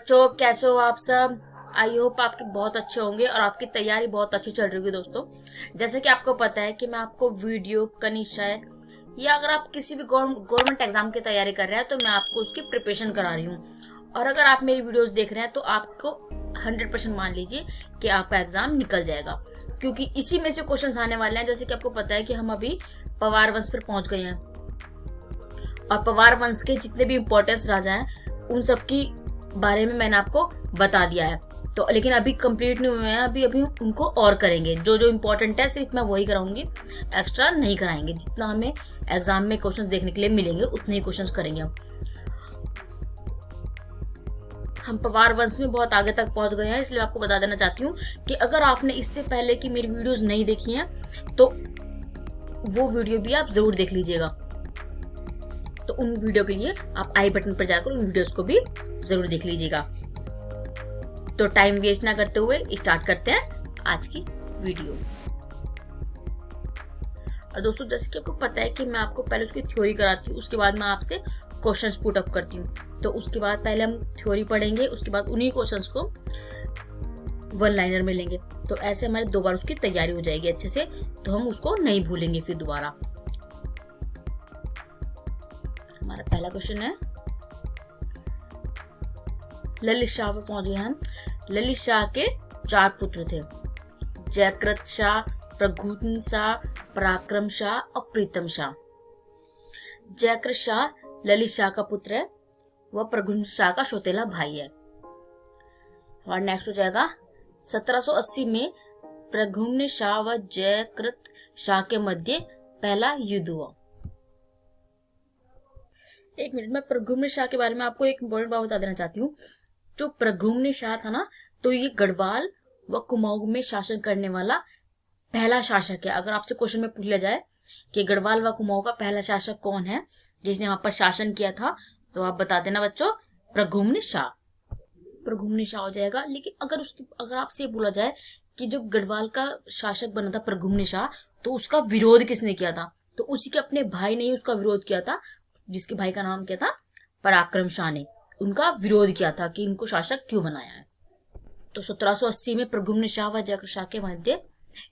बच्चों, कैसे हो आप सब। आई होप आपके बहुत अच्छे होंगे और आपकी तैयारी बहुत अच्छी चल रही होगी। दोस्तों, जैसे कि आपको पता है कि मैं आपको वीडियो का निश्चय या अगर आप किसी भी गवर्नमेंट एग्जाम की तैयारी कर रहे हैं तो मैं आपको उसकी प्रिपरेशन करा रही हूँ। और अगर आप मेरी वीडियोस देख रहे हैं तो आपको 100% मान लीजिए कि आपका एग्जाम निकल जाएगा, क्योंकि इसी में से क्वेश्चन आने वाले हैं। जैसे कि आपको पता है कि हम अभी पवार वंश पर पहुंच गए हैं और पवार वंश के जितने भी इम्पोर्टेंस राजा हैं उन सब की बारे में मैंने आपको बता दिया है। तो लेकिन अभी कंप्लीट नहीं हुए हैं, अभी उनको और करेंगे। जो जो इम्पोर्टेंट है सिर्फ मैं वही कराऊंगी, एक्स्ट्रा नहीं कराएंगे। जितना हमें एग्जाम में क्वेश्चंस देखने के लिए मिलेंगे उतने ही क्वेश्चंस करेंगे। हम पवार वंश में बहुत आगे तक पहुंच गए हैं, इसलिए आपको बता देना चाहती हूँ कि अगर आपने इससे पहले की मेरी वीडियोस नहीं देखी हैं तो वो वीडियो भी आप जरूर देख लीजिएगा। तो उन वीडियो के लिए आप आई बटन पर जाकर उन वीडियोस को भी जरूर देख लीजिएगा। तो टाइम वेस्ट ना करते हुए स्टार्ट करते हैं आज की वीडियो। और दोस्तों, जैसे कि आपको पता है कि मैं आपको पहले उसकी थ्योरी कराती हूँ, उसके बाद मैं आपसे क्वेश्चंस पुट अप करती हूँ। तो उसके बाद पहले हम थ्योरी पढ़ेंगे, उसके बाद उन्हीं क्वेश्चंस को वन लाइनर में लेंगे। तो ऐसे हमारे 2 बार उसकी तैयारी हो जाएगी अच्छे से, तो हम उसको नहीं भूलेंगे फिर दोबारा। हमारा पहला क्वेश्चन है, ललित शाह पर पहुंच गए हम। ललित शाह के 4 पुत्र थे, जयकृत शाह, प्रघुन शाह, पराक्रम शाह और प्रीतम शाह। जयकृत शाह ललित शाह का पुत्र है, वह प्रघुन शाह का सौतेला भाई है। और नेक्स्ट हो जाएगा, 1780 में प्रघुन शाह व जयकृत शाह के मध्य पहला युद्ध हुआ। एक मिनट में प्रघुन शाह के बारे में आपको एक इम्पोर्टेंट बात बता देना चाहती हूँ। जो प्रघुन शाह था ना, तो ये गढ़वाल व कुमाऊं में शासन करने वाला पहला शासक है। अगर आपसे क्वेश्चन में पूछ लिया जाए कि गढ़वाल व कुमाऊं का पहला शासक कौन है जिसने वहां पर शासन किया था, तो आप बता देना बच्चों, प्रघुन शाह। प्रघुन शाह हो जाएगा। लेकिन अगर आपसे ये बोला जाए कि जो गढ़वाल का शासक बना था प्रघुन शाह, तो उसका विरोध किसने किया था, तो उसी के अपने भाई ने ही उसका विरोध किया था, जिसके भाई का नाम क्या था, पराक्रम शाह ने उनका विरोध किया था कि इनको शासक क्यों बनाया है। तो 1780 में प्रघुन शाह व जयकृत शाह के मध्य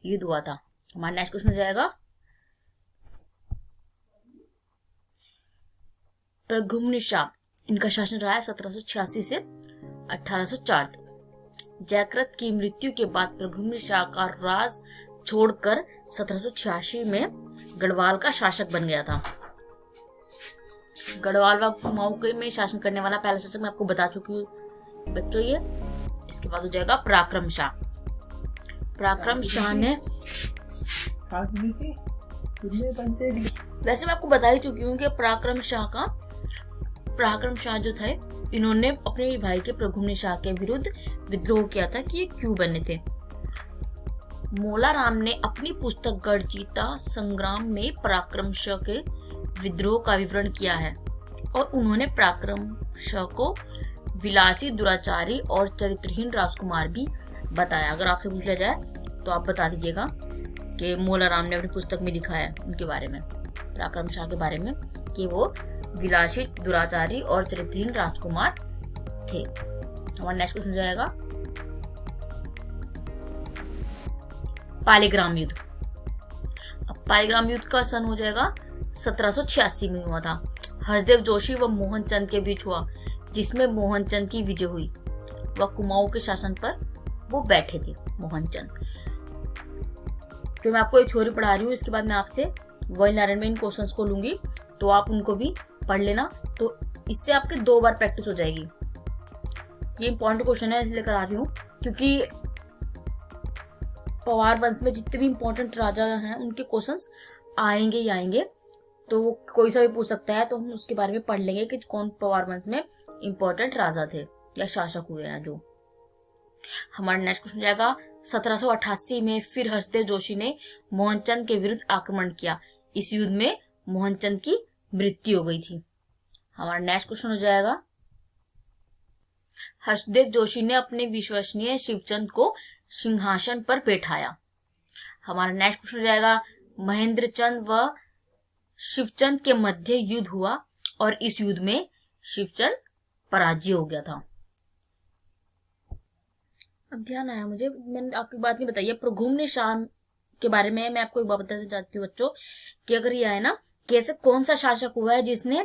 युद्ध हुआ था। हमारा नेक्स्ट क्वेश्चन हो जाएगा, प्रघुन शाह, इनका शासन रहा है 1786 से 1804 तक। जयकृत की मृत्यु के बाद प्रघुन शाह का राज छोड़कर 1786 में गढ़वाल का शासक बन गया था। गढ़वाल व कुमाऊं में शासन करने वाला पहला शासक मैं आपको बता चुकी हूँ बच्चों ये। इसके बाद हो जाएगा पराक्रम शाह। पराक्रम शाह ने, वैसे मैं आपको बता ही चुकी हूँ कि पराक्रम शाह जो थे, इन्होंने अपने भाई के प्रघुन शाह के विरुद्ध विद्रोह किया था कि ये क्यों बने थे। मोला राम ने अपनी पुस्तक गढ़जीता संग्राम में पराक्रम शाह के विद्रोह का विवरण किया है और उन्होंने पराक्रम शाह को विलासी, दुराचारी और चरित्रहीन राजकुमार भी बताया। अगर आपसे पूछ लिया जाए तो आप बता दीजिएगा कि मोला राम ने अपनी पुस्तक में लिखा है उनके बारे में, पराक्रम शाह के बारे में, कि वो विलासी, दुराचारी और चरित्रहीन राजकुमार थे। हमारा नेक्स्ट क्वेश्चन जाएगा, पालीग्राम युद्ध। अब पालीग्राम युद्ध का सन हो जाएगा 1786 में हुआ था। हर्षदेव जोशी व मोहनचंद के बीच हुआ, जिसमें मोहनचंद की विजय हुई। वह कुमाऊं के शासन पर वो बैठे थे मोहनचंद। तो मैं आपको एक थ्योरी पढ़ा रही हूँ, इसके बाद मैं आपसे वन लाइन में इन क्वेश्चंस को लूंगी, तो आप उनको भी पढ़ लेना। तो इससे आपके 2 बार प्रैक्टिस हो जाएगी। ये इंपॉर्टेंट क्वेश्चन है इसलिए करा रही हूँ क्योंकि पवार वंश में जितने भी इंपॉर्टेंट राजा हैं उनके क्वेश्चंस आएंगे ही आएंगे। तो कोई सा भी पूछ सकता है, तो हम उसके बारे में पढ़ लेंगे कि कौन पवार वंश में इंपॉर्टेंट राजा थे या शासक हुए हैं जो। हमारा नेक्स्ट क्वेश्चन जाएगा, 1788 में फिर हर्षदेव जोशी ने मोहनचंद के विरुद्ध आक्रमण किया। इस युद्ध में मोहनचंद की मृत्यु हो गई थी। हमारा नेक्स्ट क्वेश्चन हो जाएगा, हर्षदेव जोशी ने अपने विश्वसनीय शिवचंद को सिंहासन पर बैठाया। हमारा नेक्स्ट क्वेश्चन हो जाएगा, महेंद्र चंद व शिवचंद के मध्य युद्ध हुआ और इस युद्ध में शिवचंद पराजय हो गया था। अब ध्यान आया मुझे, मैंने आपकी बात नहीं बताई है। प्रघुम्न शाह के बारे में मैं आपको एक बात बताना चाहती हूँ बच्चों, कि अगर ये आए ना कि ऐसे कौन सा शासक हुआ है जिसने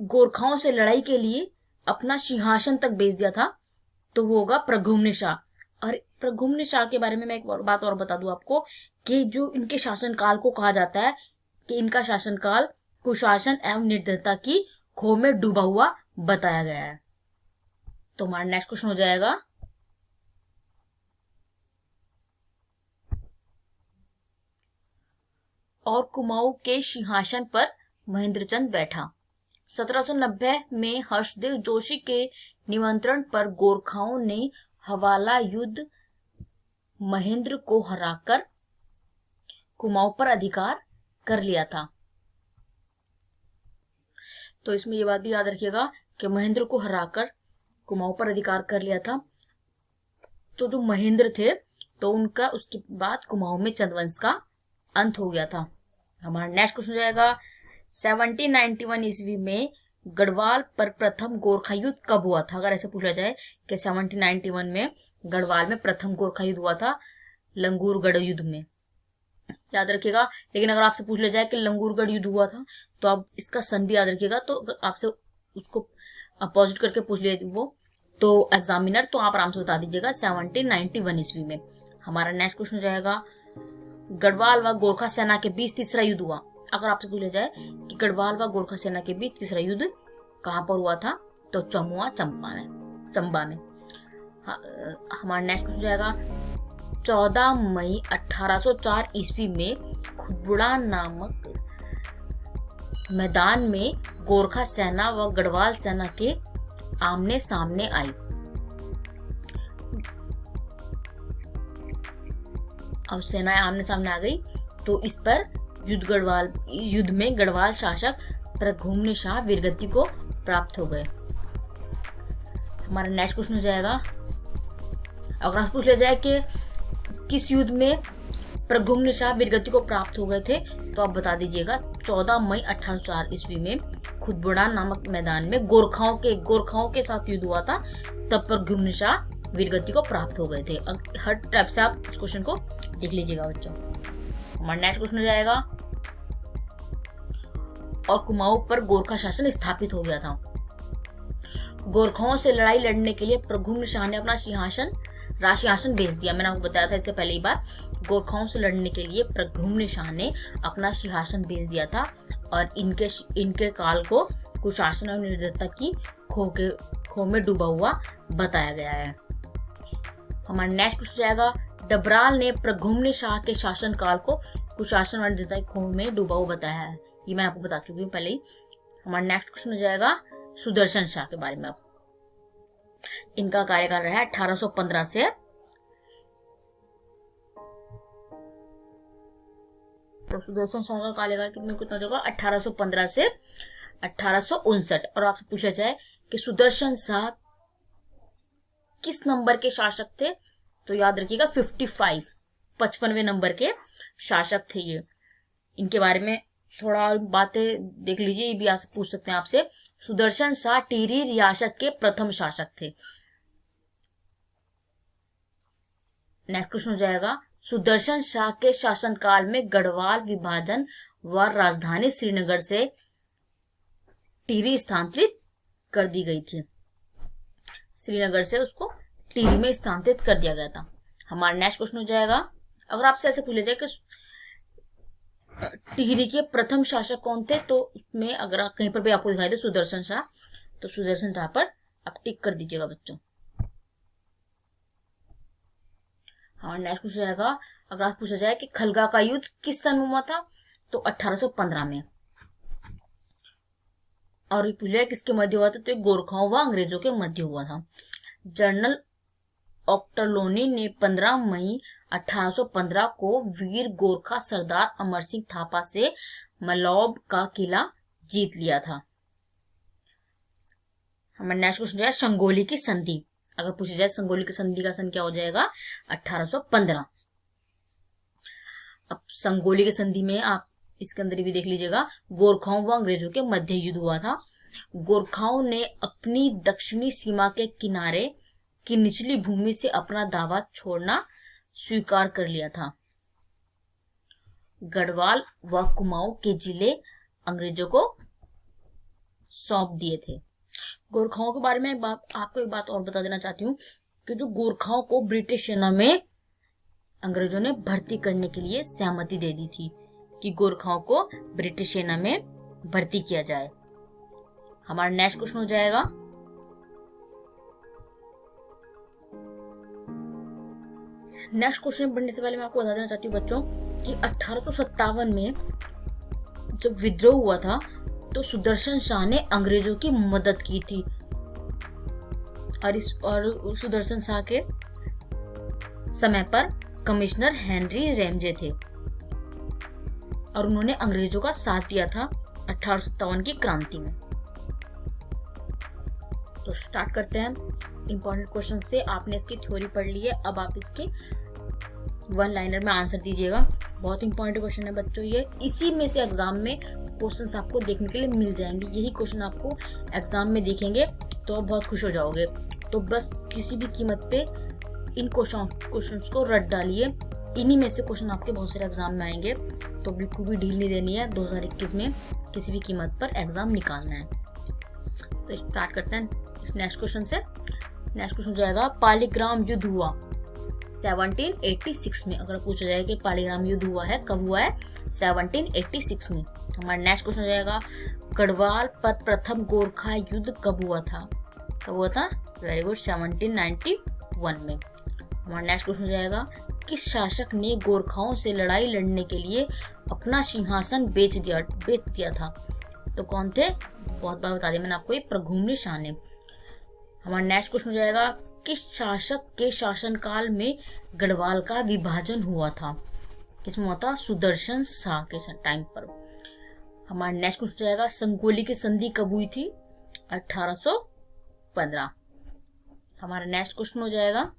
गोरखाओं से लड़ाई के लिए अपना सिंहासन तक बेच दिया था, तो वो होगा प्रघुम्न शाह। और प्रघुम्न शाह के बारे में मैं एक बात और बता दूं आपको, कि जो इनके शासनकाल को कहा जाता है कि इनका शासनकाल कुशासन एवं निर्दयता की खो में डूबा हुआ बताया गया है। तो हमारा नेक्स्ट क्वेश्चन हो जाएगा, और कुमाऊं के सिंहासन पर महेंद्रचंद बैठा। 1790 में हर्षदेव जोशी के निमंत्रण पर गोरखाओं ने हवाला युद्ध महेंद्र को हराकर कुमाऊं पर अधिकार कर लिया था। तो इसमें ये बात भी याद रखिएगा कि महेंद्र को हराकर कुमाऊं पर अधिकार कर लिया था। तो जो महेंद्र थे, तो उनका उसके बाद कुमाऊं में चंद्रवंश का अंत हो गया था। हमारा नेक्स्ट क्वेश्चन हो जाएगा, 1791 ईस्वी में गढ़वाल पर प्रथम गोरखा युद्ध कब हुआ था? अगर ऐसे पूछा जाए कि 1791 में गढ़वाल में प्रथम गोरखा युद्ध हुआ था लंगूरगढ़ युद्ध में, याद रखिएगा। लेकिन अगर आपसे पूछ लिया जाए कि लंगूरगढ़ युद्ध हुआ था, तो आप इसका सन भी याद रखिएगा। तो अगर आपसे उसको अपोजिट करके पूछ लिया वो तो एग्जामिनर, तो आप आराम से बता दीजिएगा 1791 ईस्वी में। हमारा नेक्स्ट क्वेश्चन हो जाएगा, गढ़वाल व गोरखा सेना के बीच तीसरा युद्ध हुआ। अगर आपसे पूछा जाए कि गढ़वाल व गोरखा सेना के बीच तीसरा युद्ध कहां पर हुआ था, तो चंबा में। हमारा नेक्स्ट हो जाएगा, 14 मई 1804 ईस्वी में खुबड़ा नामक मैदान में गोरखा सेना व गढ़वाल सेना के आमने सामने आई। अब सेनाएं आमने सामने आ गई, तो इस पर युद्ध में गढ़वाल शासक प्रघुम्न शाह वीरगति को प्राप्त हो गए। हमारा नेक्स्ट क्वेश्चन हो जाएगा, अगर आपसे पूछ लिया जाए कि किस युद्ध में प्रघुम्न शाह वीरगति को प्राप्त हो गए थे, तो आप बता दीजिएगा 14 मई 1804 ईस्वी में खुदबुड़ा नामक मैदान में गोरखाओं के साथ युद्ध हुआ था, तब प्रघुम्न शाह वीरगति को प्राप्त हो गए थे। हर टाइप से आप इस क्वेश्चन को देख लीजिएगा बच्चों। हमारा नेक्स्ट क्वेश्चन हो जाएगा, और कुमाऊं पर गोरखा शासन स्थापित हो गया था। गोरखाओं से लड़ाई लड़ने के लिए प्रघुम्न शाह ने अपना राजसिंहासन बेच दिया। मैंने आपको बताया था इससे पहले ही बात, गोरखाओं से लड़ने के लिए प्रघुम्न शाह ने अपना सिंहासन बेच दिया था, और इनके काल को कुशासन और निर्दयता की खो में डूबा हुआ बताया गया है। हमारा नेक्स्ट क्वेश्चन जाएगा, डबराल ने प्रघुम्न शाह के शासन काल को कुशासन और निर्दयता की खो में डूबा हुआ बताया है। ये मैं आपको बता चुकी हूँ पहले ही। हमारा नेक्स्ट क्वेश्चन हो जाएगा सुदर्शन शाह के बारे में। इनका कार्यकाल रहा है 1815 से 1815 से 1859। और आपसे पूछा जाए कि सुदर्शन शाह किस नंबर के शासक थे, तो याद रखिएगा 55वें नंबर के शासक थे ये। इनके बारे में थोड़ा बातें देख लीजिए, ये भी आपसे पूछ सकते हैं आपसे। सुदर्शन शाह टिहरी रियासत के प्रथम शासक थे। नेक्स्ट क्वेश्चन हो जाएगा, सुदर्शन शाह के शासनकाल में गढ़वाल विभाजन व राजधानी श्रीनगर से टिहरी स्थानांतरित कर दी गई थी। श्रीनगर से उसको टिहरी में स्थानांतरित कर दिया गया था। हमारा नेक्स्ट क्वेश्चन हो जाएगा, अगर आपसे ऐसे पूछा जाए कि टिहरी के प्रथम शासक कौन थे, तो उसमें अगर कहीं पर भी आपको दिखाई दे सुदर्शन शाह, तो सुदर्शन शाह पर आप टिक कर दीजिएगा बच्चों। हमारा नेक्स्ट क्वेश्चन जाएगा, अगर आप पूछा जाए कि खलगा का युद्ध किस सन में हुआ था, तो 1815 में। और पूछा किसके मध्य हुआ था, तो गोरखाओं व अंग्रेजों के मध्य हुआ था। जनरल ऑक्टरलोनी ने 15 मई 1815 को वीर गोरखा सरदार अमर सिंह थापा से मलौब का किला जीत लिया था। हमारा नेक्स्ट क्वेश्चन है संगोली की संधि। अगर पूछा जाए संगोली की संधि का सन क्या हो जाएगा, 1815। अब संगोली की संधि में आप इसके अंदर भी देख लीजिएगा, गोरखाओं व अंग्रेजों के मध्य युद्ध हुआ था। गोरखाओं ने अपनी दक्षिणी सीमा के किनारे की निचली भूमि से अपना दावा छोड़ना स्वीकार कर लिया था। गढ़वाल व कुमाऊं के जिले अंग्रेजों को सौंप दिए थे। गोरखाओं के बारे में आपको एक बात और बता देना चाहती हूँ कि जो गोरखाओं को ब्रिटिश सेना में अंग्रेजों ने भर्ती करने के लिए सहमति दे दी थी कि गोरखाओं को ब्रिटिश सेना में भर्ती किया जाए। हमारा नेक्स्ट क्वेश्चन हो जाएगा नेक्स्ट क्वेश्चन पढ़ने से पहले मैं आपको बता देना चाहती हूँ बच्चों कि 1857 में जब विद्रोह हुआ था तो सुदर्शन शाह ने अंग्रेजों की मदद की थी और सुदर्शन शाह के समय पर कमिश्नर हेनरी रैमजे थे और उन्होंने अंग्रेजों का साथ दिया था 1857 की क्रांति में। तो स्टार्ट करते हैं इंपॉर्टेंट क्वेश्चन से। आपने इसकी थ्योरी पढ़ ली है, अब आप इसके वन लाइनर में आंसर दीजिएगा। बहुत इंपॉर्टेंट क्वेश्चन है बच्चों ये, इसी में से एग्जाम में क्वेश्चंस आपको देखने के लिए मिल जाएंगे। यही क्वेश्चन आपको एग्जाम में दिखेंगे तो आप बहुत खुश हो जाओगे। तो बस किसी भी कीमत पे इन क्वेश्चंस को रट डालिए, इन्हीं में से क्वेश्चन आपके बहुत सारे एग्जाम में आएंगे। तो बिल्कुल भी ढील नहीं देनी है, 2021 में किसी भी कीमत पर एग्जाम निकालना है। तो स्टार्ट करते हैं नेक्स्ट क्वेश्चन से। नेक्स्ट क्वेश्चन हो जाएगा पालीग्राम युद्ध हुआ 1786 में। अगर पूछा जाए कि पालीग्राम युद्ध हुआ है कब हुआ है, 1786 में। तो हमारा नेक्स्ट क्वेश्चन हो जाएगा गढ़वाल पर प्रथम गोरखा युद्ध कब हुआ था? कब हुआ था? वेरी गुड, 1791 में। हमारा नेक्स्ट क्वेश्चन हो जाएगा किस शासक ने गोरखाओं से लड़ाई लड़ने के लिए अपना सिंहासन बेच दिया था? तो कौन थे? बहुत बार बता दिया मैंने आपको, ये प्रघुमनी शाह ने। हमारा नेक्स्ट क्वेश्चन हो जाएगा किस शासक के शासनकाल में गढ़वाल का विभाजन हुआ था? किसमें हुआ था? सुदर्शन शाह के टाइम पर। हमारा नेक्स्ट क्वेश्चन हो जाएगा संगोली की संधि कब हुई थी? 1815। हमारा नेक्स्ट क्वेश्चन हो जाएगा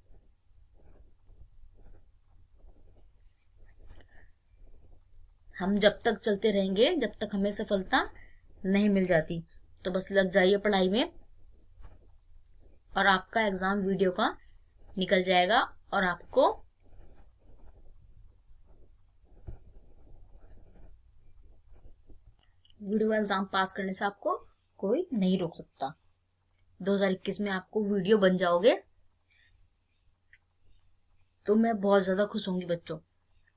हम जब तक चलते रहेंगे जब तक हमें सफलता नहीं मिल जाती। तो बस लग जाइए पढ़ाई में और आपका एग्जाम वीडियो का निकल जाएगा और आपको वीडियो एग्जाम पास करने से आपको कोई नहीं रोक सकता। 2021 में आपको वीडियो बन जाओगे तो मैं बहुत ज्यादा खुश होंगी बच्चों।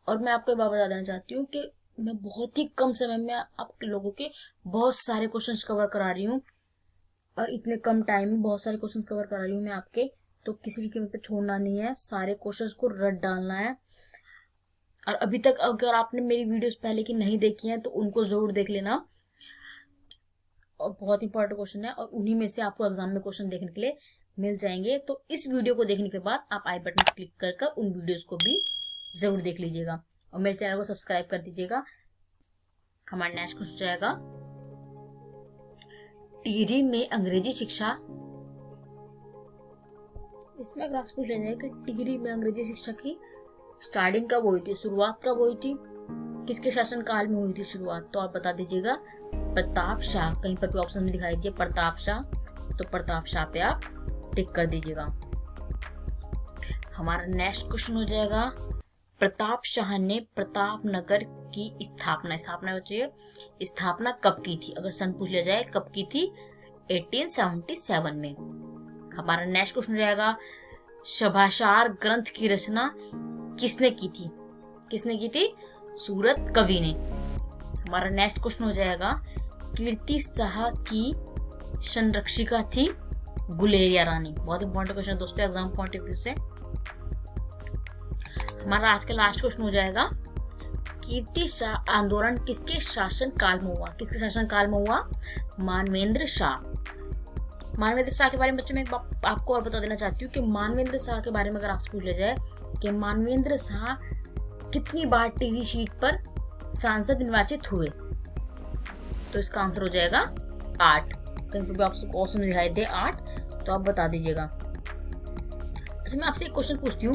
और मैं आपको बात बता देना चाहती हूँ कि मैं बहुत ही कम समय में आपके लोगों के बहुत सारे क्वेश्चंस कवर करा रही हूँ और इतने कम टाइम में बहुत सारे क्वेश्चंस कवर करा रही हूँ मैं आपके। तो किसी भी कीमत पे छोड़ना नहीं है, सारे क्वेश्चंस को रट डालना है। और अभी तक अगर आपने मेरी वीडियोस पहले की नहीं देखी हैं तो उनको जरूर देख लेना। और बहुत इंपॉर्टेंट क्वेश्चन है और उन्हीं में से आपको एग्जाम में क्वेश्चन देखने के लिए मिल जाएंगे। तो इस वीडियो को देखने के बाद आप आई बटन क्लिक कर उन वीडियोस को भी जरूर देख लीजिएगा और मेरे चैनल को सब्सक्राइब कर दीजिएगा। हमारा नेक्स्ट क्वेश्चन जाएगा टिहरी में अंग्रेजी शिक्षा। इसमें अगर आपसे पूछा जाए कि टिहरी में अंग्रेजी शिक्षा की स्टार्टिंग कब हुई थी, शुरुआत कब हुई थी, किसके शासन काल में हुई थी शुरुआत, तो आप बता दीजिएगा प्रताप शाह। कहीं पर भी ऑप्शन में दिखाई दिया प्रताप शाह, तो प्रताप शाह पे आप टिक कर दीजिएगा। हमारा नेक्स्ट क्वेश्चन हो जाएगा प्रताप शाह ने प्रतापनगर की स्थापना कब की थी? अगर सन पूछ लिया जाए कब की थी? 1877 में। हमारा नेक्स्ट क्वेश्चन हो जाएगा सभासार ग्रंथ की रचना किसने की थी? किसने की थी? सूरत कवि ने। हमारा नेक्स्ट क्वेश्चन हो जाएगा कीर्ति शाह की संरक्षिका थी गुलेरिया रानी। बहुत इंपॉर्टेंट क्वेश्चन है दोस्तों एग्जाम पॉइंट ऑफ व्यू से। हमारा आज का लास्ट क्वेश्चन हो जाएगा कीर्ति शाह आंदोलन किसके शासन काल में हुआ? किसके शासन काल में हुआ? मानवेंद्र शाह। मानवेंद्र शाह के बारे में बच्चों में आपको और बता देना चाहती हूँ कि मानवेंद्र शाह के बारे में अगर आपसे पूछ लिया जाए कि मानवेंद्र शाह कितनी बार टीवी शीट पर सांसद निर्वाचित हुए, तो इसका आंसर हो जाएगा 8। कहीं पर भी आपको ऑप्शन दिखाई दे 8 तो आप बता दीजिएगा। अच्छा मैं आपसे एक क्वेश्चन पूछती हूँ